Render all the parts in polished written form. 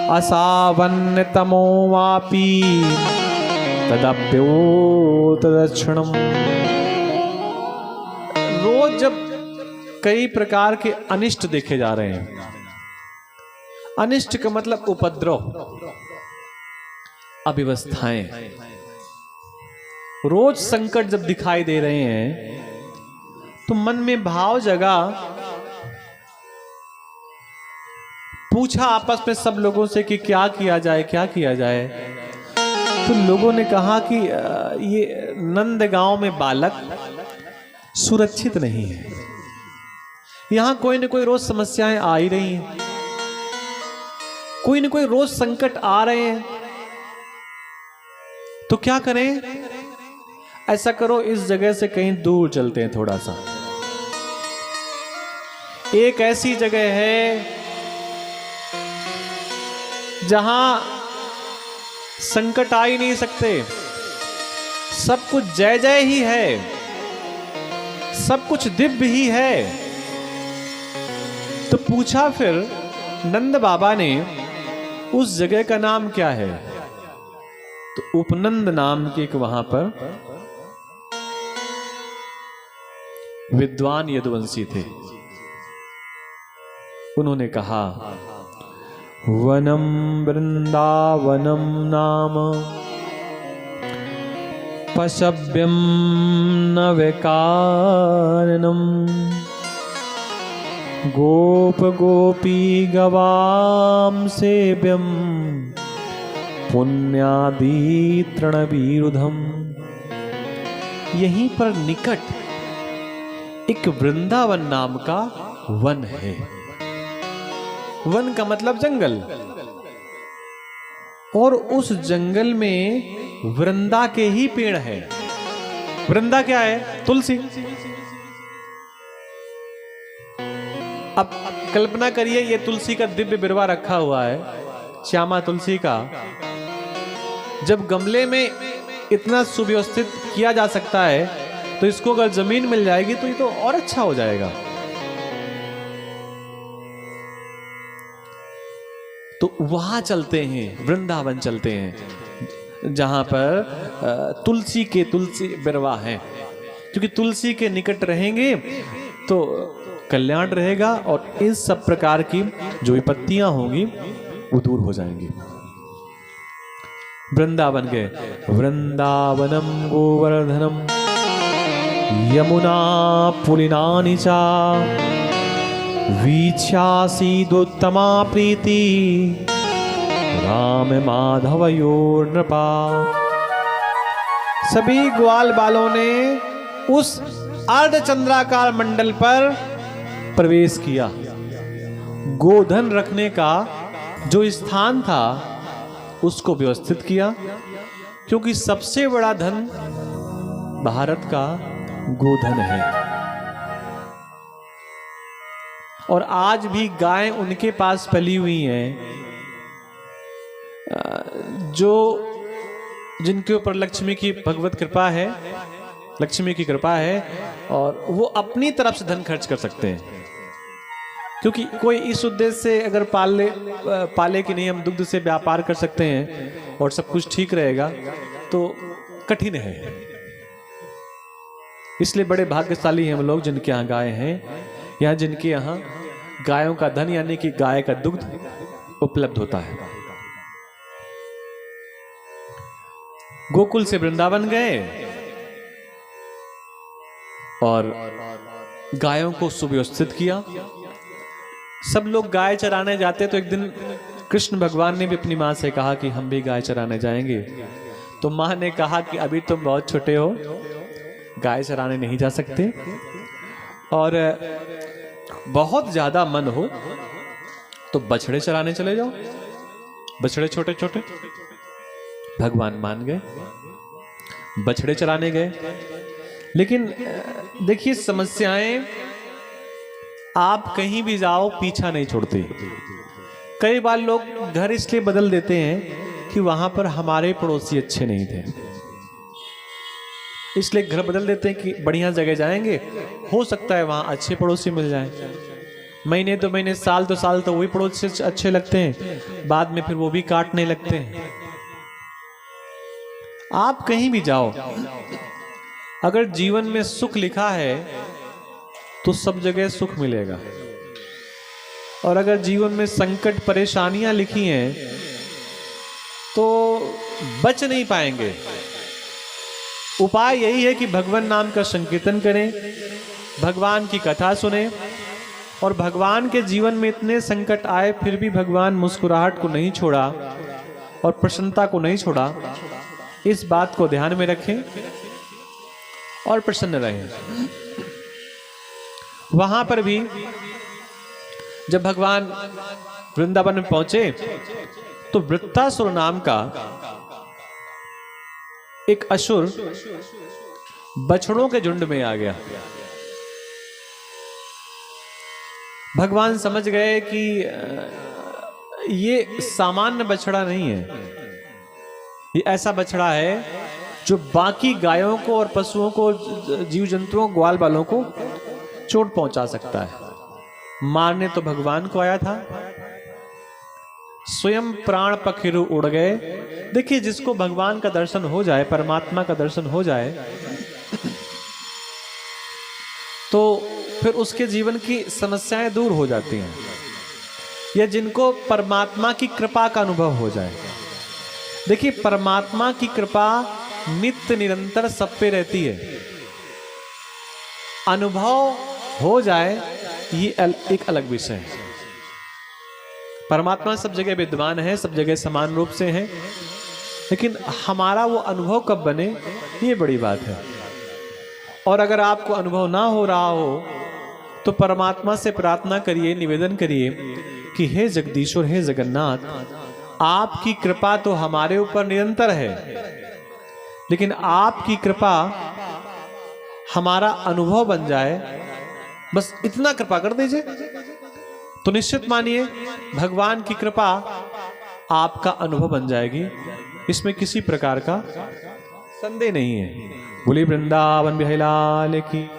असावन्यतमो वापी तदप्यो तदक्षणम। रोज जब कई प्रकार के अनिष्ट देखे जा रहे हैं, अनिष्ट का मतलब उपद्रव, अव्यवस्थाएं, रोज संकट जब दिखाई दे रहे हैं तो मन में भाव जगा, पूछा आपस में सब लोगों से कि क्या किया जाए, क्या किया जाए। तो लोगों ने कहा कि ये नंदगांव में बालक सुरक्षित नहीं है, यहां कोई न कोई रोज समस्याएं आ ही रही हैं, कोई न कोई रोज संकट आ रहे हैं, तो क्या करें? ऐसा करो, इस जगह से कहीं दूर चलते हैं थोड़ा सा। एक ऐसी जगह है जहां संकट आ ही नहीं सकते, सब कुछ जय जय ही है, सब कुछ दिव्य ही है। तो पूछा फिर नंद बाबा ने, उस जगह का नाम क्या है? तो उपनंद नाम के एक वहां पर विद्वान यदुवंशी थे, उन्होंने कहा वनम वृंदावनम नाम पशव्यम न विकारणम गोप गोपी गवाम सेव्यम पुण्यादि तृणवीरुधम। यहीं पर निकट एक वृंदावन नाम का वन है। वन का मतलब जंगल, और उस जंगल में वृंदा के ही पेड़ है। वृंदा क्या है? तुलसी। अब कल्पना करिए, ये तुलसी का दिव्य बिरवा रखा हुआ है, श्यामा तुलसी का। जब गमले में इतना सुव्यवस्थित किया जा सकता है, तो इसको अगर जमीन मिल जाएगी तो ये तो और अच्छा हो जाएगा। तो वहां चलते हैं, वृंदावन चलते हैं, जहां पर तुलसी बिरवा है, क्योंकि तुलसी के निकट रहेंगे तो कल्याण रहेगा, और इन सब प्रकार की जो विपत्तियां होंगी वो दूर हो जाएंगी। वृंदावन गए। वृंदावनम गोवर्धनम यमुना पुलिनानि चा वीक्षासीदुत्तमा प्रीति राम माधवयोर नृपा। सभी ग्वाल बालों ने उस अर्धचंद्राकार मंडल पर प्रवेश किया। गोधन रखने का जो स्थान था उसको व्यवस्थित किया, क्योंकि सबसे बड़ा धन भारत का गोधन है। और आज भी गाय उनके पास पली हुई हैं जो जिनके ऊपर लक्ष्मी की भगवत कृपा है, लक्ष्मी की कृपा है, और वो अपनी तरफ से धन खर्च कर सकते हैं। क्योंकि कोई इस उद्देश्य से अगर पाले कि नहीं हम दुग्ध से व्यापार कर सकते हैं और सब कुछ ठीक रहेगा, तो कठिन है। इसलिए बड़े भाग्यशाली हैं हम लोग जिनके यहाँ गाय हैं, या जिनके यहाँ गायों का धन यानी कि गाय का दुग्ध उपलब्ध होता है। गोकुल से वृंदावन गए और गायों को सुव्यवस्थित किया। सब लोग गाय चराने जाते, तो एक दिन कृष्ण भगवान ने भी अपनी माँ से कहा कि हम भी गाय चराने जाएंगे। तो माँ ने कहा कि अभी तुम बहुत छोटे हो, गाय चराने नहीं जा सकते, और बहुत ज्यादा मन हो तो बछड़े चराने चले जाओ। बछड़े छोटे छोटे। भगवान मान गए, बछड़े चराने गए। लेकिन देखिए समस्याएं, आप कहीं भी जाओ पीछा नहीं छोड़ते। कई बार लोग घर इसलिए बदल देते हैं कि वहां पर हमारे पड़ोसी अच्छे नहीं थे, इसलिए घर बदल देते हैं कि बढ़िया जगह जाएंगे, हो सकता है वहां अच्छे पड़ोसी मिल जाएं। महीने तो महीने, साल तो साल तो वही पड़ोस अच्छे लगते हैं, बाद में फिर वो भी काटने लगते हैं। आप कहीं भी जाओ, अगर जीवन में सुख लिखा है तो सब जगह सुख मिलेगा, और अगर जीवन में संकट परेशानियां लिखी हैं तो बच नहीं पाएंगे। उपाय यही है कि भगवान नाम का संकीर्तन करें, भगवान की कथा सुने, और भगवान के जीवन में इतने संकट आए फिर भी भगवान मुस्कुराहट को नहीं छोड़ा और प्रसन्नता को नहीं छोड़ा। इस बात को ध्यान में रखें और प्रसन्न रहें। वहां पर भी जब भगवान वृंदावन में पहुंचे तो वृत्तासुर नाम का एक असुर बछड़ों के झुंड में आ गया। भगवान समझ गए कि ये सामान्य बछड़ा नहीं है, ये ऐसा बछड़ा है जो बाकी गायों को और पशुओं को, जीव जंतुओं, ग्वाल बालों को चोट पहुंचा सकता है। मारने तो भगवान को आया था, स्वयं प्राण पखेरु उड़ गए। देखिए, जिसको भगवान का दर्शन हो जाए, परमात्मा का दर्शन हो जाए, तो फिर उसके जीवन की समस्याएं दूर हो जाती हैं। या जिनको परमात्मा की कृपा का अनुभव हो जाए। देखिए, परमात्मा की कृपा नित्य निरंतर सब पे रहती है। अनुभव हो जाए ये एक अलग विषय है। परमात्मा सब जगह विद्यमान है, सब जगह समान रूप से है, लेकिन हमारा वो अनुभव कब बने, ये बड़ी बात है। और अगर आपको अनुभव ना हो रहा हो तो परमात्मा से प्रार्थना करिए, निवेदन करिए कि हे जगदीश्वर, हे जगन्नाथ, आपकी कृपा तो हमारे ऊपर निरंतर है, लेकिन आपकी कृपा हमारा अनुभव बन जाए, बस इतना कृपा कर दीजिए। तो निश्चित मानिए भगवान की कृपा आपका अनुभव बन जाएगी, इसमें किसी प्रकार का संदेह नहीं है। बोली वृंदावन बिहारी लाल की।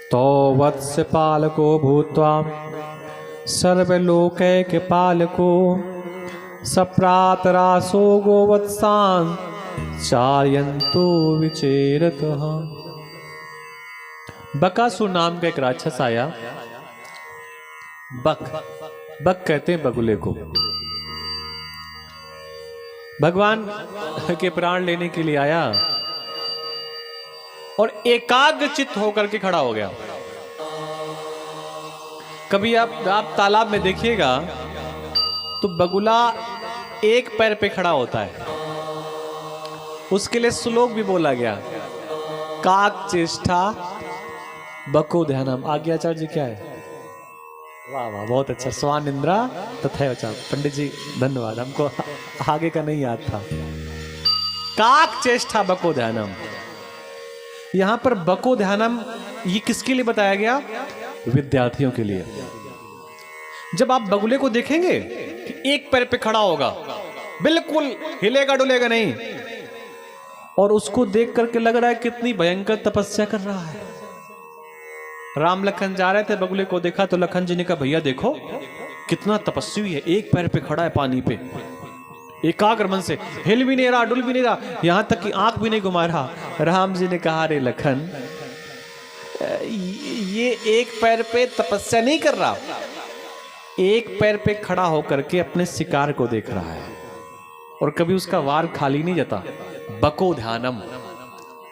तो वत्स पालको भूत्वा सर्वलोकैक पालको सप्रातरासो गोवत्सान् चार्यन्तो विचेरतः। बकासुर नाम का एक राक्षस आया। बक कहते हैं बगुले को। भगवान के प्राण लेने के लिए आया और एकाग्र चित्त होकर के खड़ा हो गया। कभी आप तालाब में देखिएगा तो बगुला एक पैर पे खड़ा होता है। उसके लिए श्लोक भी बोला गया, काक चेष्टा बको ध्यानम। आज्ञाचार्य जी क्या है? वाह वाह, बहुत अच्छा। स्वान इंद्रा तथा वचा। पंडित जी धन्यवाद, हमको आगे का नहीं याद था। काक चेष्टा बको ध्यानम। यहां पर बको ध्यानम ये किसके लिए बताया गया? विद्यार्थियों के लिए। जब आप बगुले को देखेंगे कि एक पैर पे खड़ा होगा, बिल्कुल हिलेगा डुलेगा नहीं, और उसको देख करके लग रहा है कितनी भयंकर तपस्या कर रहा है। राम लखन जा रहे थे, बगुले को देखा तो लखन जी ने कहा, भैया देखो कितना तपस्वी है, एक पैर पे खड़ा है पानी पे, एकाग्र मन से, हिल भी नहीं रहा, डुल भी नहीं रहा, यहां तक कि आंख भी नहीं घुमा रहा। राम जी ने कहा, अरे लखन, ये एक पैर पे तपस्या नहीं कर रहा, एक पैर पे खड़ा होकर के अपने शिकार को देख रहा है, और कभी उसका वार खाली नहीं जाता। बको ध्यानम।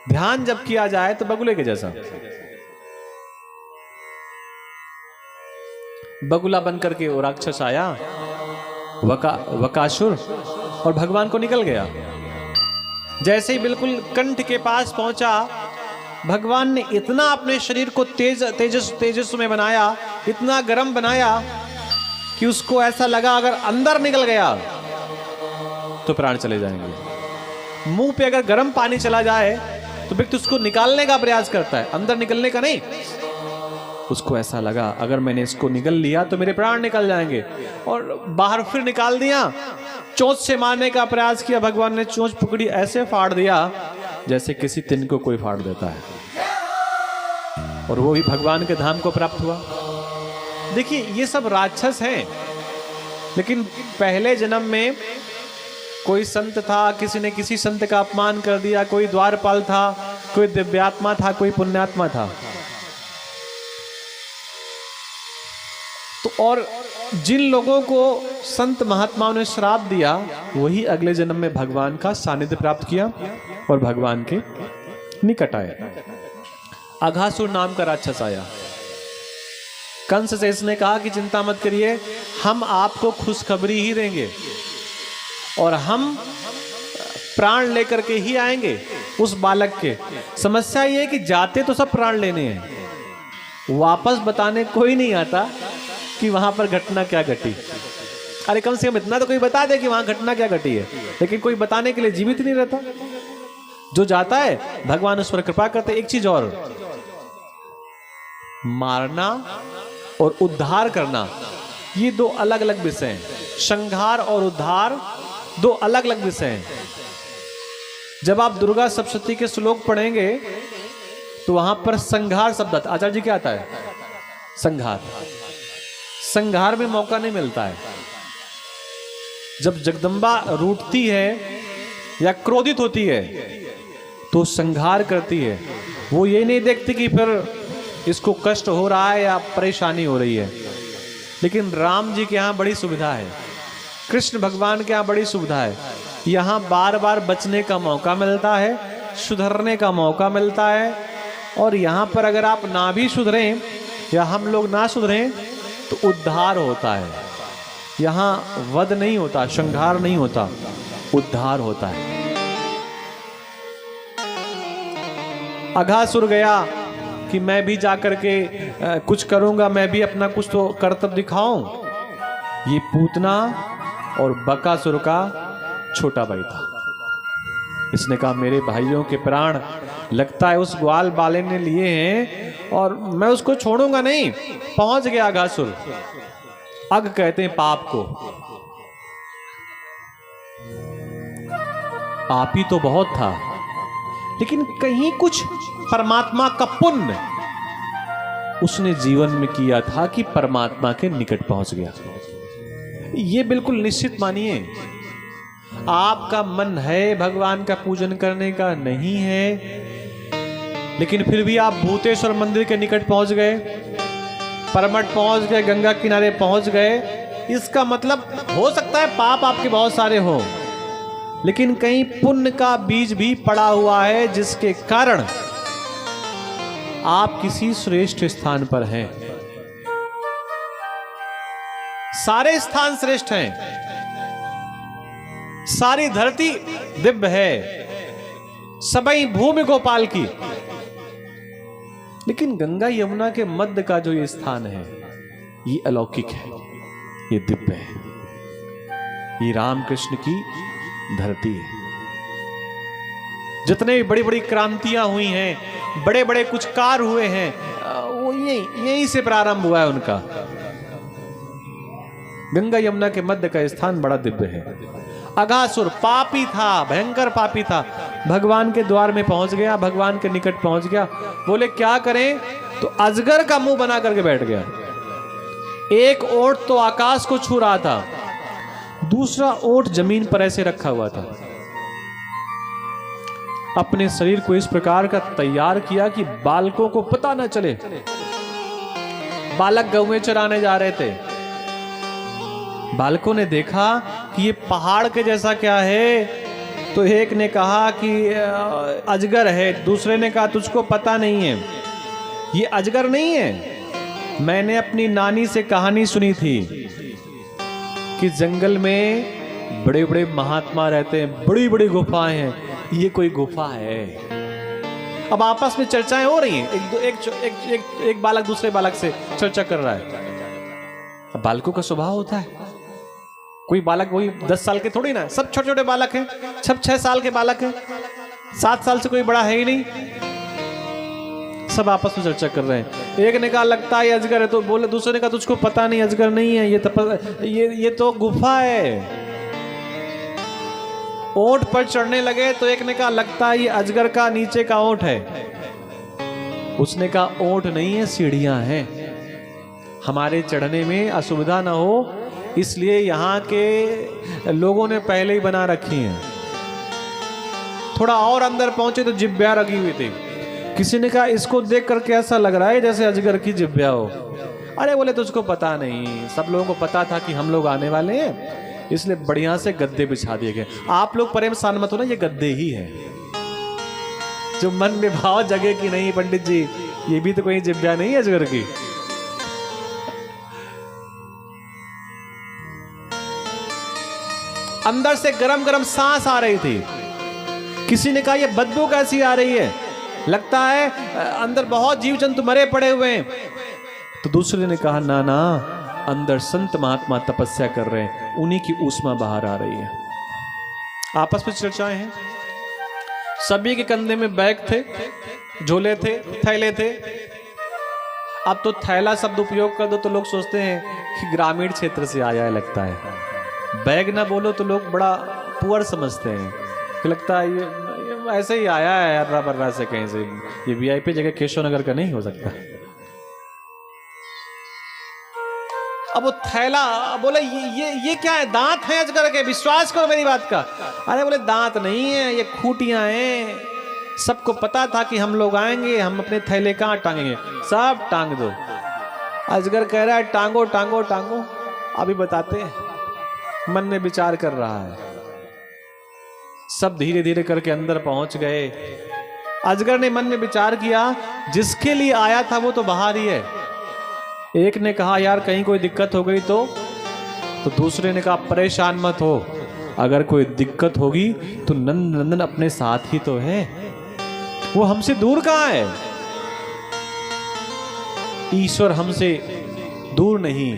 ध्यान जब किया जाए तो बगुले के जैसा। बगुला बनकर के वो राक्षस आया, वकासुर, और भगवान को निकल गया। जैसे ही बिल्कुल कंठ के पास पहुंचा, भगवान ने इतना अपने शरीर को तेजस्वी बनाया, इतना गर्म बनाया कि उसको ऐसा लगा अगर अंदर निकल गया तो प्राण चले जाएंगे। मुंह पे अगर गर्म पानी चला जाए तो व्यक्ति उसको निकालने का प्रयास करता है, अंदर निकलने का नहीं। उसको ऐसा लगा अगर मैंने इसको निगल लिया तो मेरे प्राण निकल जाएंगे, और बाहर फिर निकाल दिया। चोंच से मारने का प्रयास किया, भगवान ने चोंच पकड़ी, ऐसे फाड़ दिया जैसे किसी तिन को कोई फाड़ देता है, और वो भी भगवान के धाम को प्राप्त हुआ। देखिए ये सब राक्षस हैं, लेकिन पहले जन्म में कोई संत था, किसी ने किसी संत का अपमान कर दिया, कोई द्वारपाल था, कोई दिव्यात्मा था, कोई पुण्यात्मा था। तो और जिन लोगों को संत महात्माओं ने श्राप दिया, वही अगले जन्म में भगवान का सानिध्य प्राप्त किया और भगवान के निकट आए। अघासुर नाम का राक्षस आया। कंस से इसने कहा कि चिंता मत करिए, हम आपको खुशखबरी ही देंगे और हम प्राण लेकर के ही आएंगे उस बालक के। समस्या ये है कि जाते तो सब प्राण लेने हैं, वापस बताने कोई नहीं आता कि वहां पर घटना क्या घटी। अरे कम से कम इतना तो कोई बता दे कि वहां घटना क्या घटी है, लेकिन कोई बताने के लिए जीवित नहीं रहता। जो जाता है भगवान उस पर कृपा करते। एक चीज और, मारना और उद्धार करना ये दो अलग अलग विषय हैं। संहार और उद्धार दो अलग अलग विषय हैं। जब आप दुर्गा सप्तशती के श्लोक पढ़ेंगे तो वहां पर संहार शब्द आता है। आचार्य जी क्या आता है? संहार। संहार में मौका नहीं मिलता है। जब जगदम्बा रूठती है या क्रोधित होती है तो संहार करती है। वो ये नहीं देखती कि फिर इसको कष्ट हो रहा है या परेशानी हो रही है। लेकिन राम जी के यहाँ बड़ी सुविधा है, कृष्ण भगवान के यहाँ बड़ी सुविधा है। यहाँ बार बार बचने का मौका मिलता है, सुधरने का मौका मिलता है। और यहाँ पर अगर आप ना भी सुधरें या हम लोग ना सुधरें तो उद्धार होता है। यहाँ वध नहीं होता, संहार नहीं होता, उद्धार होता है। अघासुर गया कि मैं भी जाकर के कुछ करूंगा, मैं भी अपना कुछ तो कर्तव्य दिखाऊं। ये पूतना और बकासुर का छोटा भाई था। इसने कहा मेरे भाइयों के प्राण लगता है उस ग्वाल बाले ने लिए हैं और मैं उसको छोड़ूंगा नहीं। पहुंच गया अघासुर। अग कहते हैं पाप को। पापी तो बहुत था, लेकिन कहीं कुछ परमात्मा का पुण्य उसने जीवन में किया था कि परमात्मा के निकट पहुंच गया। ये बिल्कुल निश्चित मानिए। आपका मन है भगवान का पूजन करने का, नहीं है, लेकिन फिर भी आप भूतेश्वर मंदिर के निकट पहुंच गए, परमठ पहुंच गए, गंगा किनारे पहुंच गए। इसका मतलब हो सकता है पाप आपके बहुत सारे हो, लेकिन कहीं पुण्य का बीज भी पड़ा हुआ है जिसके कारण आप किसी श्रेष्ठ स्थान पर हैं। सारे स्थान श्रेष्ठ हैं, सारी धरती दिव्य है, सबई भूमि गोपाल की, लेकिन गंगा यमुना के मध्य का जो ये स्थान है ये अलौकिक है, ये दिव्य है, ये रामकृष्ण की धरती है। जितने बड़ी बड़ी क्रांतियां हुई हैं, बड़े बड़े कुछ कार्य हुए हैं, वो यहीं से प्रारंभ हुआ है उनका। गंगा यमुना के मध्य का स्थान बड़ा दिव्य है। अघासुर पापी था, भयंकर पापी था। भगवान के द्वार में पहुंच गया, भगवान के निकट पहुंच गया। बोले क्या करें, तो अजगर का मुंह बना करके बैठ गया। एक ओंठ तो आकाश को छू रहा था, दूसरा ओंठ जमीन पर ऐसे रखा हुआ था। अपने शरीर को इस प्रकार का तैयार किया कि बालकों को पता न चले। बालक गौएं चराने जा रहे थे, बालकों ने देखा कि ये पहाड़ के जैसा क्या है, तो एक ने कहा कि अजगर है, दूसरे ने कहा तुझको पता नहीं है, ये अजगर नहीं है। मैंने अपनी नानी से कहानी सुनी थी कि जंगल में बड़े बड़े महात्मा रहते हैं, बड़ी बड़ी गुफाएं हैं, ये कोई गुफा है। अब आपस में चर्चाएं हो रही हैं, एक बालक दूसरे बालक से चर्चा कर रहा है। अब बालकों का स्वभाव होता है, कोई बालक वही 10 साल के थोड़ी ना, सब छोटे छोटे बालक हैं, सब 6 साल के बालक हैं, 7 साल से कोई बड़ा है ही नहीं। सब आपस में चर्चा कर रहे हैं। एक ने कहा लगता है अजगर है, तो बोले दूसरे ने कहा तुझको पता नहीं अजगर नहीं है, ये तो गुफा है। ओंठ पर चढ़ने लगे तो एक ने कहा लगता है ये अजगर का नीचे का ओंठ है। उसने कहा ओंठ नहीं है, सीढ़ियां हैं, हमारे चढ़ने में असुविधा ना हो इसलिए यहाँ के लोगों ने पहले ही बना रखी हैं। थोड़ा और अंदर पहुंचे तो जिब्या रखी हुई थी। किसी ने कहा इसको देख करके ऐसा लग रहा है जैसे अजगर की जिब्या हो। अरे बोले तुझको पता नहीं, सब लोगों को पता था कि हम लोग आने वाले हैं, इसलिए बढ़िया से गद्दे बिछा दिए गए। आप लोग परेशान मत हो ना, ये गद्दे ही है। जो मन में भाव जगे कि नहीं पंडित जी ये भी तो कोई जिब्या नहीं है अजगर की। अंदर से गरम गरम सांस आ रही थी। किसी ने कहा ये बदबू कैसी आ रही है, लगता है अंदर बहुत जीव जंतु मरे पड़े हुए हैं। तो दूसरे ने कहा ना ना, अंदर संत महात्मा तपस्या कर रहे हैं, उन्हीं की ऊष्मा बाहर आ रही है। आपस में चर्चाएं हैं। सभी के कंधे में बैग थे, झोले थे, थैले थे। अब तो थैला शब्द उपयोग कर दो तो लोग सोचते हैं कि ग्रामीण क्षेत्र से आया है लगता है। बैग ना बोलो तो लोग बड़ा पुअर समझते हैं कि लगता है ये ऐसे ही आया है अर्रा बर्रा से कहीं से, ये वीआईपी जगह केशव नगर का नहीं हो सकता। अब वो थैला बोले ये क्या है, दांत है अजगर के, विश्वास करो मेरी बात का। अरे बोले दांत नहीं है, ये खूंटियां हैं। सबको पता था कि हम लोग आएंगे, हम अपने थैले कहाँ टांगेंगे, सब टांग दो। अजगर कह रहा है टांगो टांगो टांगो, अभी बताते हैं। मन में विचार कर रहा है। सब धीरे धीरे करके अंदर पहुंच गए। अजगर ने मन में विचार किया जिसके लिए आया था वो तो बाहर ही है। एक ने कहा यार कहीं कोई दिक्कत हो गई तो दूसरे ने कहा परेशान मत हो, अगर कोई दिक्कत होगी तो नंदन अपने साथ ही तो है, वो हमसे दूर कहां है। ईश्वर हमसे दूर नहीं,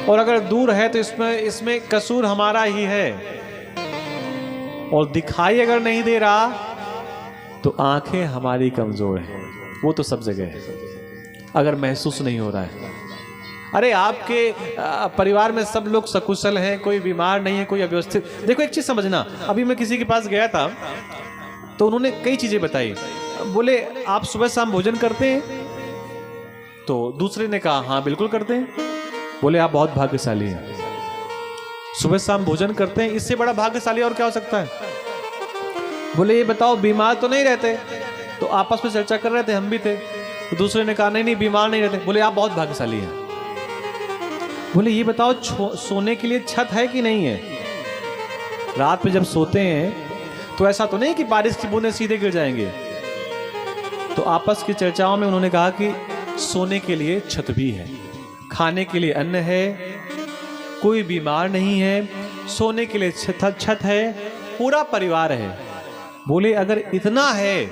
और अगर दूर है तो इसमें कसूर हमारा ही है। और दिखाई अगर नहीं दे रहा तो आंखें हमारी कमजोर हैं, वो तो सब जगह है। अगर महसूस नहीं हो रहा है, अरे आपके परिवार में सब लोग सकुशल हैं, कोई बीमार नहीं है, कोई अव्यवस्थित। देखो एक चीज समझना, अभी मैं किसी के पास गया था तो उन्होंने कई चीजें बताई। बोले आप सुबह शाम भोजन करते हैं? तो दूसरे ने कहा हाँ बिल्कुल करते हैं। बोले आप बहुत भाग्यशाली हैं, सुबह शाम भोजन करते हैं, इससे बड़ा भाग्यशाली और क्या हो सकता है। बोले ये बताओ बीमार तो नहीं रहते? तो आपस में चर्चा कर रहे थे, हम भी थे। तो दूसरे ने कहा नहीं बीमार नहीं रहते। बोले आप बहुत भाग्यशाली हैं। बोले ये बताओ सोने के लिए छत है कि नहीं है? रात में जब सोते हैं तो ऐसा तो नहीं कि बारिश की बूंदें सीधे गिर जाएंगे। तो आपस की चर्चाओं में उन्होंने कहा कि सोने के लिए छत भी है, खाने के लिए अन्न है, कोई बीमार नहीं है, सोने के लिए छत है, पूरा परिवार है। बोले अगर इतना है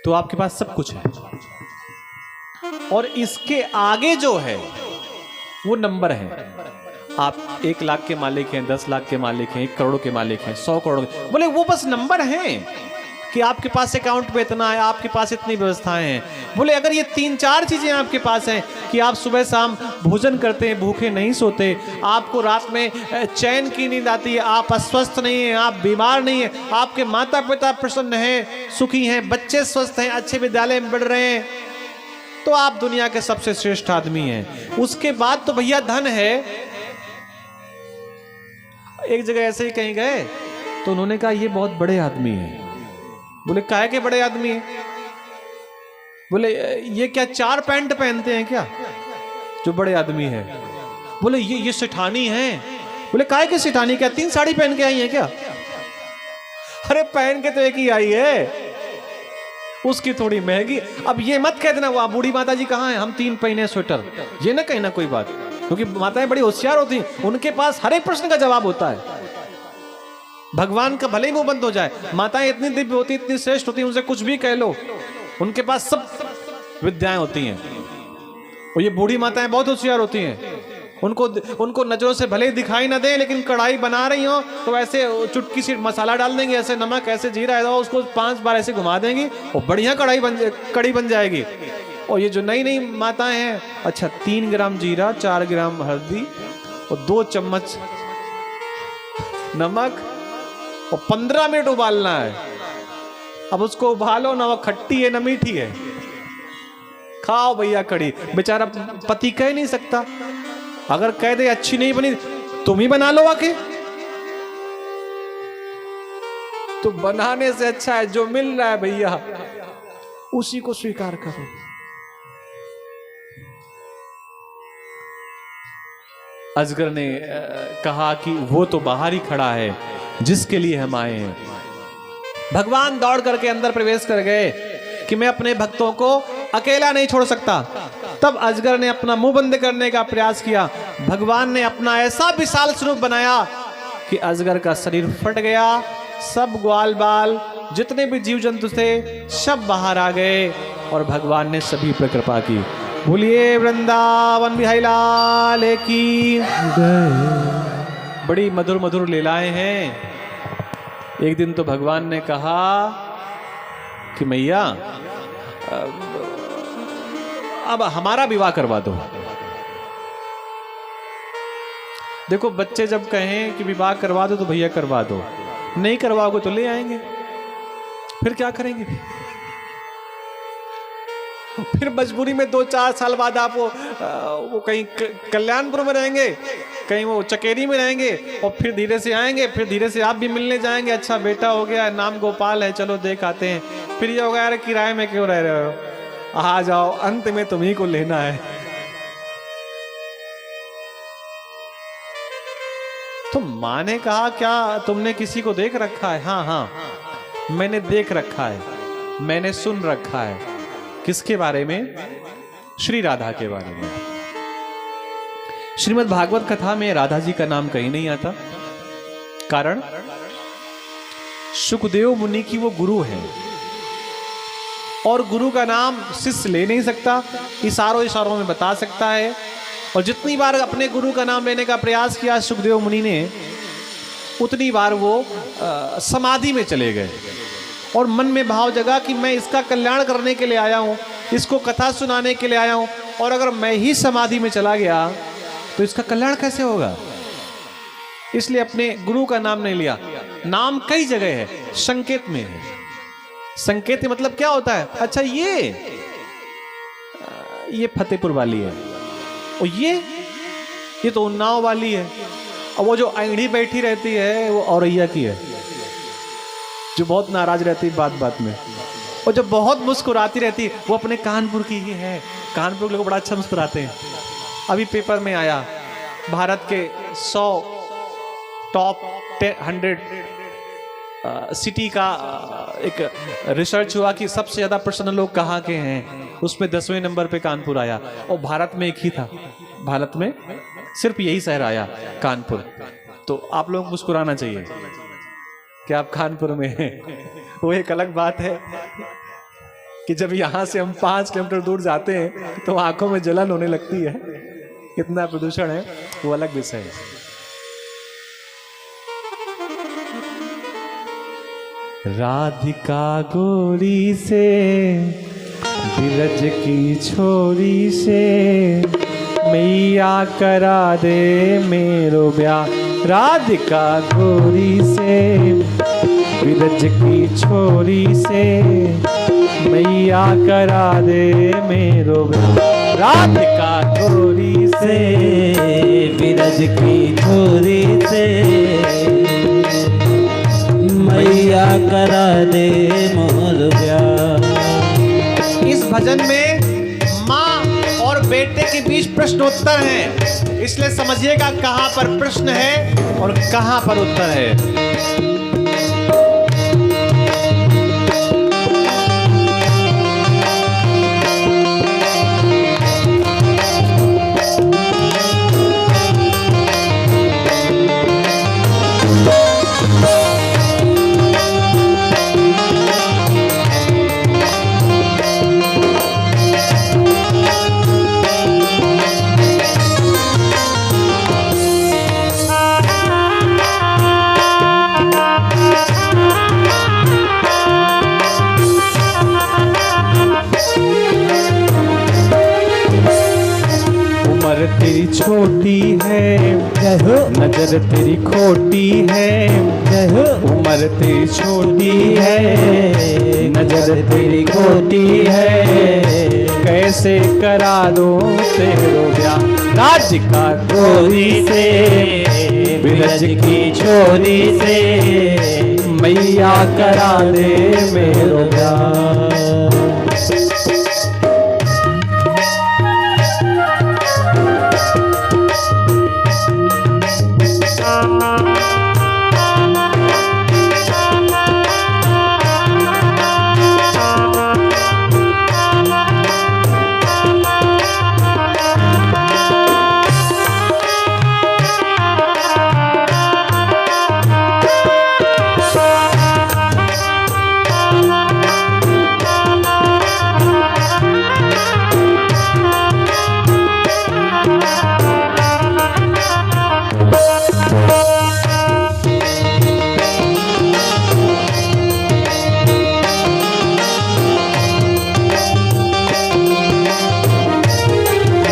तो आपके पास सब कुछ है, और इसके आगे जो है वो नंबर है। आप 1 लाख के मालिक हैं, 10 लाख के मालिक हैं, 1 करोड़ के मालिक हैं, 100 करोड़। बोले वो बस नंबर हैं कि आपके पास अकाउंट पे इतना है, आपके पास इतनी व्यवस्थाएं हैं। बोले अगर ये 3-4 चीजें आपके पास हैं कि आप सुबह शाम भोजन करते हैं, भूखे नहीं सोते, आपको रात में चैन की नींद आती है, आप अस्वस्थ नहीं हैं, आप बीमार नहीं हैं, आपके माता पिता प्रसन्न हैं, सुखी हैं, बच्चे स्वस्थ हैं, अच्छे विद्यालय में बढ़ रहे हैं, तो आप दुनिया के सबसे श्रेष्ठ आदमी हैं। उसके बाद तो भैया धन है। एक जगह ऐसे ही कहीं गए तो उन्होंने कहा ये बहुत बड़े आदमी हैं। बोले काहे के बड़े आदमी हैं? बोले ये क्या 4 पैंट पहनते हैं क्या जो बड़े आदमी है? बोले ये सेठानी है। बोले काहे के सेठानी, क्या 3 साड़ी पहन के आई है क्या? अरे पहन के तो एक ही आई है, उसकी थोड़ी महंगी। अब ये मत कह देना वो बूढ़ी माता जी कहाँ हैं, हम 3 पहने स्वेटर, ये ना कहना कोई बात, क्योंकि माताएं बड़ी होशियार होती हैं, उनके पास हर एक प्रश्न का जवाब होता है। भगवान का भले ही मुंह बंद हो जाए, माताएं इतनी दिव्य होती, इतनी श्रेष्ठ होती, उनसे कुछ भी कह लो, उनके पास सब विद्याएं होती हैं। और ये बूढ़ी माताएं बहुत होशियार होती हैं, उनको उनको नजरों से भले ही दिखाई ना दे, लेकिन कढ़ाई बना रही हो तो ऐसे चुटकी सी मसाला डाल देंगे, ऐसे नमक ऐसे जीरा है, उसको 5 बार ऐसे घुमा देंगी और बढ़िया कढ़ी बन जाएगी। और ये जो नई नई माताएं हैं, अच्छा 3 ग्राम जीरा, 4 ग्राम हल्दी और 2 चम्मच नमक और 15 मिनट उबालना है। अब उसको उबालो ना, वो खट्टी है ना मीठी है, खाओ भैया कढ़ी। बेचारा पति कह नहीं सकता, अगर कह दे अच्छी नहीं बनी तुम ही बना लो आके, तो बनाने से अच्छा है जो मिल रहा है भैया उसी को स्वीकार करो। अजगर ने कहा कि वो तो बाहर ही खड़ा है जिसके लिए हम आए हैं। भगवान दौड़ करके अंदर प्रवेश कर गए कि मैं अपने भक्तों को अकेला नहीं छोड़ सकता। तब अजगर ने अपना मुंह बंद करने का प्रयास किया। भगवान ने अपना ऐसा विशाल स्वरूप बनाया कि अजगर का शरीर फट गया, सब ग्वाल बाल जितने भी जीव जंतु थे सब बाहर आ गए और भगवान ने सभी पर कृपा की। बोलिए वृंदावन बिहारी लाल की जय। बड़ी मधुर मधुर लीलाएं हैं। एक दिन तो भगवान ने कहा कि मैया अब हमारा विवाह करवा दो। देखो बच्चे जब कहें कि विवाह करवा दो तो भैया करवा दो, नहीं करवाओगे तो ले आएंगे, फिर क्या करेंगे? फिर मजबूरी में 2-4 साल बाद आप वो कहीं कल्याणपुर में रहेंगे, कहीं वो चकेरी में रहेंगे और फिर धीरे से आएंगे, फिर धीरे से आप भी मिलने जाएंगे। अच्छा बेटा हो गया, नाम गोपाल है, चलो देख आते हैं। फिर ये होगा यार किराए में क्यों रह रहे हो, आ जाओ, अंत में तुम्ही को लेना है। तो माँ ने कहा क्या तुमने किसी को देख रखा है? हाँ हाँ मैंने देख रखा है, मैंने सुन रखा है। किसके बारे में? श्री राधा के बारे में। श्रीमद् भागवत कथा में राधा जी का नाम कहीं नहीं आता। कारण सुखदेव मुनि की वो गुरु है और गुरु का नाम शिष्य ले नहीं सकता, इशारों इशारों में बता सकता है। और जितनी बार अपने गुरु का नाम लेने का प्रयास किया सुखदेव मुनि ने, उतनी बार वो समाधि में चले गए और मन में भाव जगा कि मैं इसका कल्याण करने के लिए आया हूँ, इसको कथा सुनाने के लिए आया हूँ, और अगर मैं ही समाधि में चला गया तो इसका कल्याण कैसे होगा? इसलिए अपने गुरु का नाम नहीं लिया। नाम कई जगह है, संकेत में है। संकेत मतलब क्या होता है? अच्छा ये फतेहपुर वाली है और ये तो उन्नाव वाली है, और वो जो आईढ़ी बैठी रहती है वो औरैया की है, जो बहुत नाराज रहती है बात बात में, और जो बहुत मुस्कुराती रहती है वो अपने कानपुर की ही है। कानपुर के लोग बड़ा अच्छा मुस्कुराते हैं। अभी पेपर में आया भारत के 100 टॉप 100 सिटी का एक रिसर्च हुआ कि सबसे ज्यादा प्रसन्न लोग कहाँ के हैं, उसमें 10वें नंबर पे कानपुर आया। और भारत में एक ही था, भारत में सिर्फ यही शहर आया, कानपुर। तो आप लोग मुस्कुराना चाहिए कि आप कानपुर में हैं। वो एक अलग बात है कि जब यहाँ से हम 5 किलोमीटर दूर जाते हैं तो आंखों में जलन होने लगती है, कितना प्रदूषण है, वो अलग विषय है। राधिका गोरी से बिरज की छोरी से मैया करा दे मेरो ब्याह। राधिका गोरी से बिरज की छोरी से मैया करा दे मेरो ब्याह। राधिका गोरी से बिरज की छोरी से मैया करा दे मोर ब्याह। इस भजन में माँ और बेटे के बीच प्रश्नोत्तर है, इसलिए समझिएगा कहां पर प्रश्न है और कहां पर उत्तर है। तेरी छोटी है, जय हो नजर तेरी खोटी है। जय हो उम्र तेरी छोटी है, नजर तेरी खोटी है। कैसे करा दो तेरो ब्याह राधिका गोरी से बिरज की छोरी से मैया करा दे मेरो ब्याह।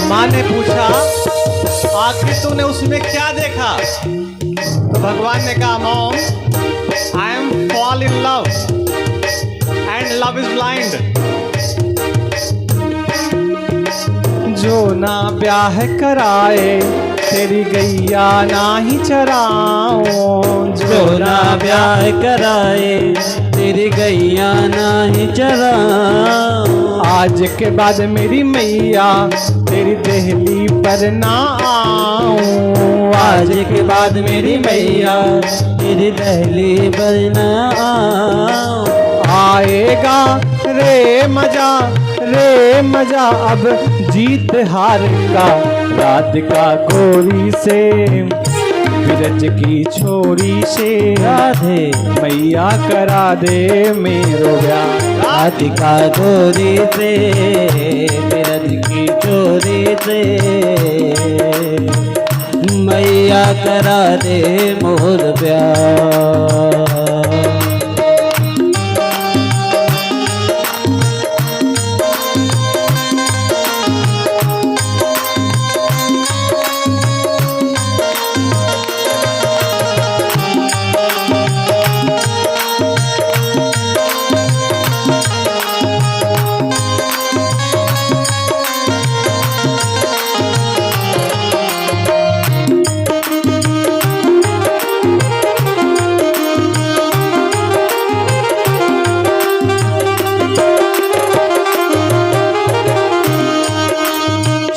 माँ ने पूछा आखिर तूने उसमें क्या देखा? तो भगवान ने कहा mom, I am fall in love and love is blind. जो ना ब्याह कराए तेरी गैया ना ही चराओ। जो ना ब्याह कराए तेरी गैया नहीं चराओ। आज के बाद मेरी मैया तेरी देहली पर ना आऊं। आज के बाद मेरी मैया तेरी दहली पर ना आओ। आएगा रे मजा अब जीत हार का राधिका गोरी से बिरज की छोरी से राधे मैया करा दे मेरो ब्याह। राधिका गोरी से बिरज की चोरी से मैया करा दे मोर ब्याह।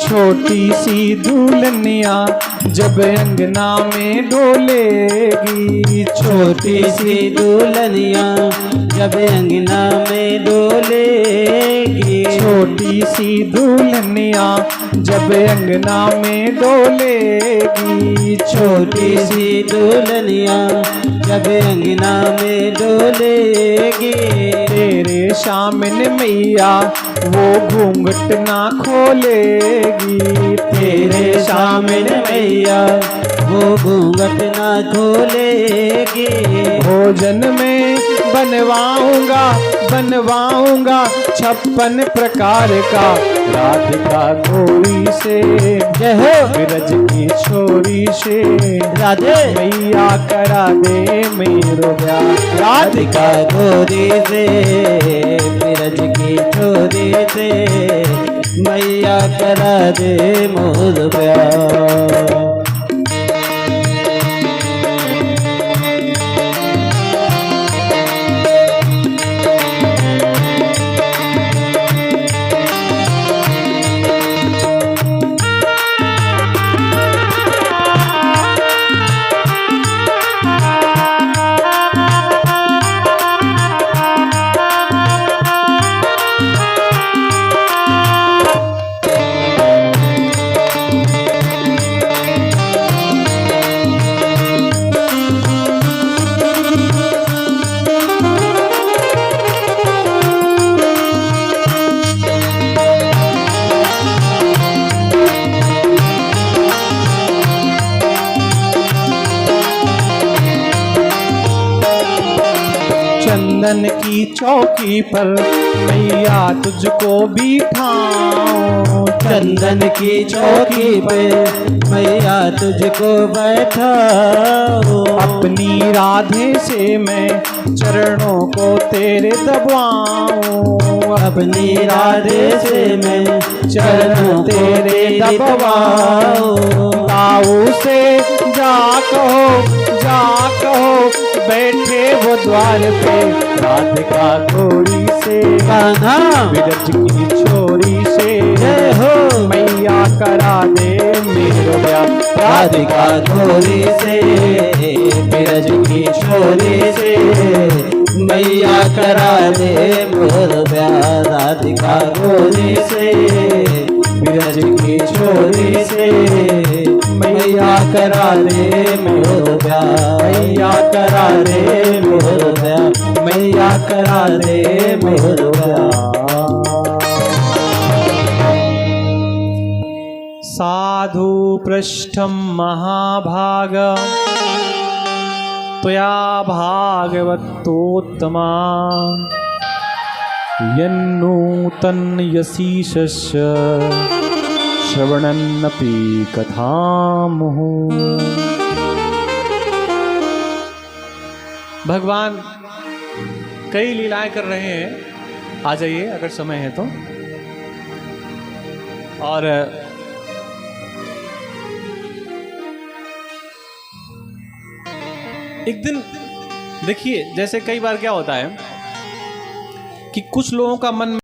छोटी सी दुल्हनिया जब अंगना में डोलेगी। छोटी सी दुल्हनिया जब अंगना में डोलेगी। छोटी सी दुल्हनिया जब अंगना में डोलेगी। छोटी सी दुल्हनिया जब अंगना में डोलेगी। तेरे सामने मैया वो घूंघट ना खोलेगी। तेरे सामने मैया वो घूंघट ना खोलेगी। भोजन में बनवाऊंगा 56 प्रकार का राधिका गोरी से। जय हो बिरज की छोरी से राधे मैया करा दे मेरो ब्याह। राधिका गोरी से बिरज की छोरी से मैया करा दे मोर ब्याह। चंदन की चौकी पर मैया तुझको बिठाऊं। चंदन की चौकी पे मैया तुझको बैठाओ। अपनी राधे से मैं चरणों को तेरे दबाऊं। अपनी राधे से मैं चरणों तेरे दबाओ। ताऊ से जा कहो बैठे वो द्वार पे राधिका घोड़ी से कान्हा विरज की छोरी से जय हो। मैया करा दे मेरो ब्याह। राधिका घोड़ी से बिरज की छोरी से मैया करा दे मोर ब्याह। राधिका घोड़ी से बिरज की छोरी से मैया करा दे मोर ब्याह। मैया करा दे मोर ब्याह। मैया करा दे मोर ब्याह। साधु पृष्ठम महाभाग त्वया भागवतोत्तमा यन्नूतन्यशीशस्य श्रवणन्नपि कथामुहु। भगवान कई लीलाएं कर रहे हैं, आ जाइए अगर समय है तो। और एक दिन देखिए, जैसे कई बार क्या होता है कि कुछ लोगों का मन